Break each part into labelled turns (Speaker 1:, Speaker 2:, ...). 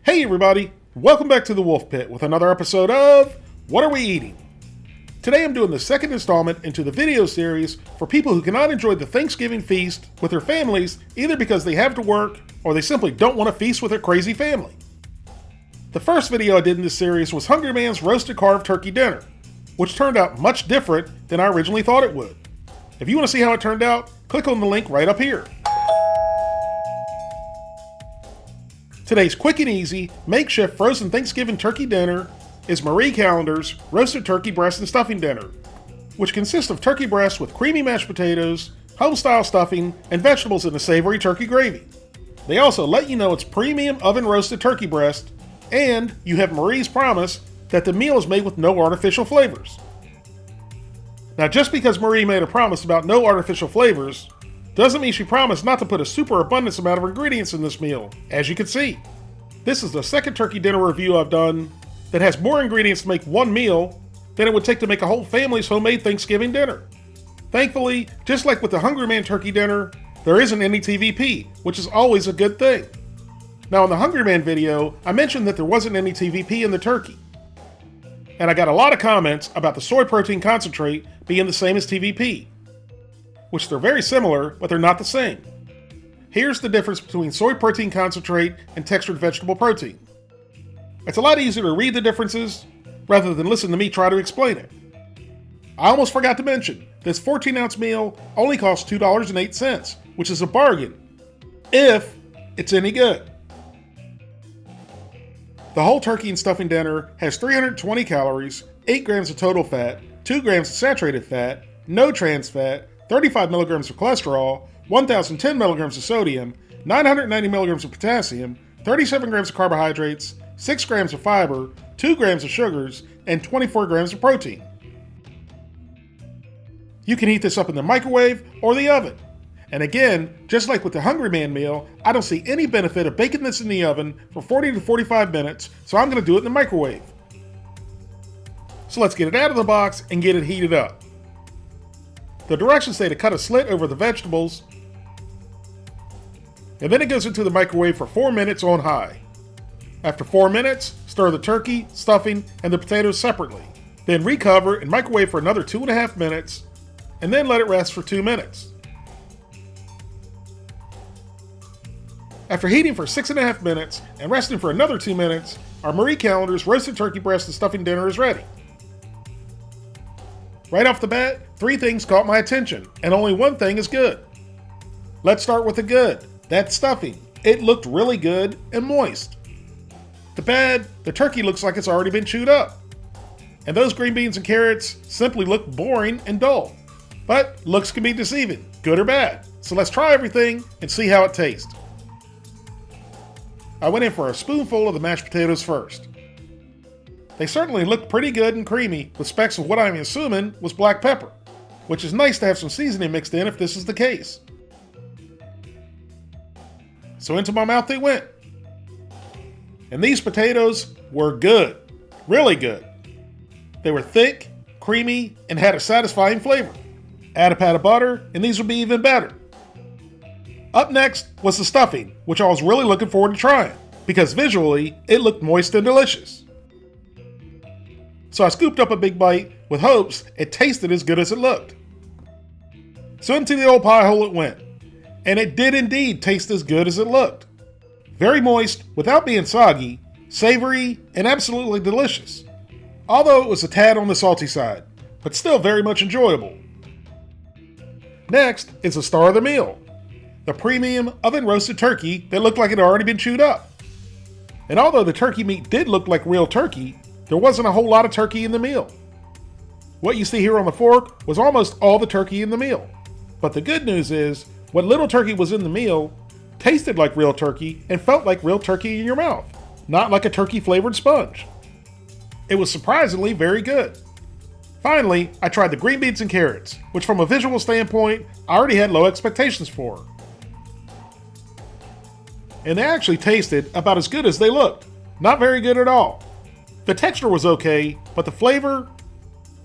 Speaker 1: Hey everybody, welcome back to the Wolf Pit with another episode of What Are We Eating? Today I'm doing the second installment into the video series for people who cannot enjoy the Thanksgiving feast with their families either because they have to work or they simply don't want to feast with their crazy family. The first video I did in this series was Hungry Man's Roasted Carved Turkey Dinner, which turned out much different than I originally thought it would. If you want to see how it turned out, click on the link right up here. Today's quick and easy, makeshift frozen Thanksgiving turkey dinner is Marie Callender's Roasted Turkey Breast and Stuffing Dinner, which consists of turkey breast with creamy mashed potatoes, home-style stuffing, and vegetables in a savory turkey gravy. They also let you know it's premium oven-roasted turkey breast, and you have Marie's promise that the meal is made with no artificial flavors. Now, just because Marie made a promise about no artificial flavors, doesn't mean she promised not to put a super abundance amount of ingredients in this meal, as you can see. This is the second turkey dinner review I've done that has more ingredients to make one meal than it would take to make a whole family's homemade Thanksgiving dinner. Thankfully, just like with the Hungry Man turkey dinner, there isn't any TVP, which is always a good thing. Now in the Hungry Man video, I mentioned that there wasn't any TVP in the turkey. And I got a lot of comments about the soy protein concentrate being the same as TVP, which they're very similar, but they're not the same. Here's the difference between soy protein concentrate and textured vegetable protein. It's a lot easier to read the differences rather than listen to me try to explain it. I almost forgot to mention, this 14-ounce meal only costs $2.08, which is a bargain, if it's any good. The whole turkey and stuffing dinner has 320 calories, 8 grams of total fat, 2 grams of saturated fat, no trans fat, 35 milligrams of cholesterol, 1,010 milligrams of sodium, 990 milligrams of potassium, 37 grams of carbohydrates, 6 grams of fiber, 2 grams of sugars, and 24 grams of protein. You can heat this up in the microwave or the oven. And again, just like with the Hungry Man meal, I don't see any benefit of baking this in the oven for 40 to 45 minutes, so I'm going to do it in the microwave. So let's get it out of the box and get it heated up. The directions say to cut a slit over the vegetables, and then it goes into the microwave for 4 minutes on high. After 4 minutes, stir the turkey, stuffing, and the potatoes separately. Then recover and microwave for another 2.5 minutes, and then let it rest for 2 minutes. After heating for 6.5 minutes and resting for another 2 minutes, our Marie Callender's roasted turkey breast and stuffing dinner is ready. Right off the bat, 3 things caught my attention, and only one thing is good. Let's start with the good. That's stuffing. It looked really good and moist. The bad, the turkey looks like it's already been chewed up. And those green beans and carrots simply look boring and dull. But looks can be deceiving, good or bad. So let's try everything and see how it tastes. I went in for a spoonful of the mashed potatoes first. They certainly looked pretty good and creamy, with specks of what I'm assuming was black pepper, which is nice to have some seasoning mixed in if this is the case. So into my mouth they went. And these potatoes were good, really good. They were thick, creamy, and had a satisfying flavor. Add a pat of butter, and these would be even better. Up next was the stuffing, which I was really looking forward to trying, because visually, it looked moist and delicious. So I scooped up a big bite with hopes it tasted as good as it looked. So into the old pie hole it went, and it did indeed taste as good as it looked. Very moist without being soggy, savory, and absolutely delicious. Although it was a tad on the salty side, but still very much enjoyable. Next is the star of the meal, the premium oven-roasted turkey that looked like it had already been chewed up. And although the turkey meat did look like real turkey, there wasn't a whole lot of turkey in the meal. What you see here on the fork was almost all the turkey in the meal. But the good news is, what little turkey was in the meal tasted like real turkey and felt like real turkey in your mouth, not like a turkey-flavored sponge. It was surprisingly very good. Finally, I tried the green beans and carrots, which from a visual standpoint, I already had low expectations for. And they actually tasted about as good as they looked. Not very good at all. The texture was okay, but the flavor?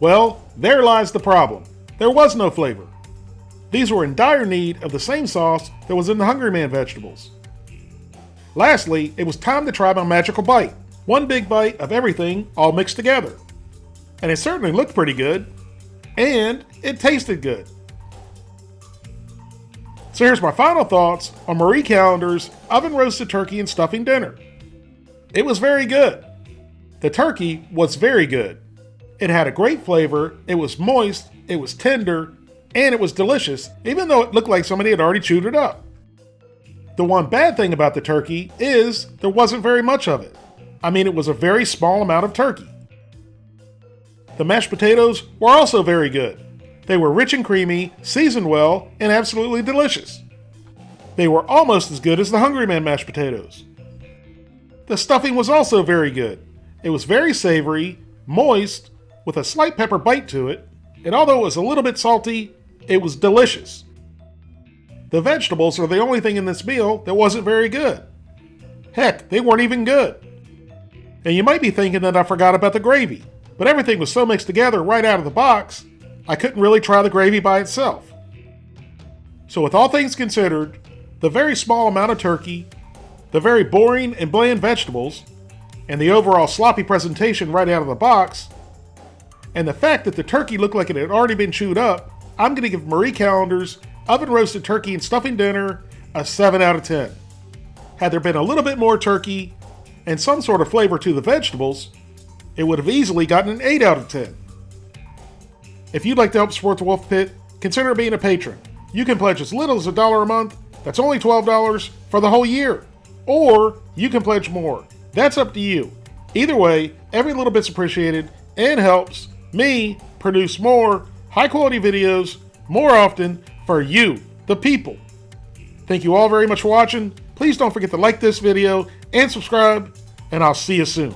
Speaker 1: Well, there lies the problem. There was no flavor. These were in dire need of the same sauce that was in the Hungry Man vegetables. Lastly, it was time to try my magical bite. One big bite of everything all mixed together. And it certainly looked pretty good. And it tasted good. So here's my final thoughts on Marie Callender's oven roasted turkey and stuffing dinner. It was very good. The turkey was very good. It had a great flavor, it was moist, it was tender, and it was delicious, even though it looked like somebody had already chewed it up. The one bad thing about the turkey is there wasn't very much of it. I mean, it was a very small amount of turkey. The mashed potatoes were also very good. They were rich and creamy, seasoned well, and absolutely delicious. They were almost as good as the Hungry Man mashed potatoes. The stuffing was also very good. It was very savory, moist, with a slight pepper bite to it, and although it was a little bit salty, it was delicious. The vegetables are the only thing in this meal that wasn't very good. Heck, they weren't even good. And you might be thinking that I forgot about the gravy, but everything was so mixed together right out of the box, I couldn't really try the gravy by itself. So with all things considered, the very small amount of turkey, the very boring and bland vegetables, and the overall sloppy presentation right out of the box, and the fact that the turkey looked like it had already been chewed up, I'm going to give Marie Callender's oven roasted turkey and stuffing dinner a 7 out of 10. Had there been a little bit more turkey and some sort of flavor to the vegetables, it would have easily gotten an 8 out of 10. If you'd like to help support the Wolfe Pit, consider being a patron. You can pledge as little as $1 a month, that's only $12 for the whole year. Or you can pledge more, that's up to you. Either way, every little bit's appreciated and helps me produce more high quality videos more often for you, the people. Thank you all very much for watching. Please don't forget to like this video and subscribe, and I'll see you soon.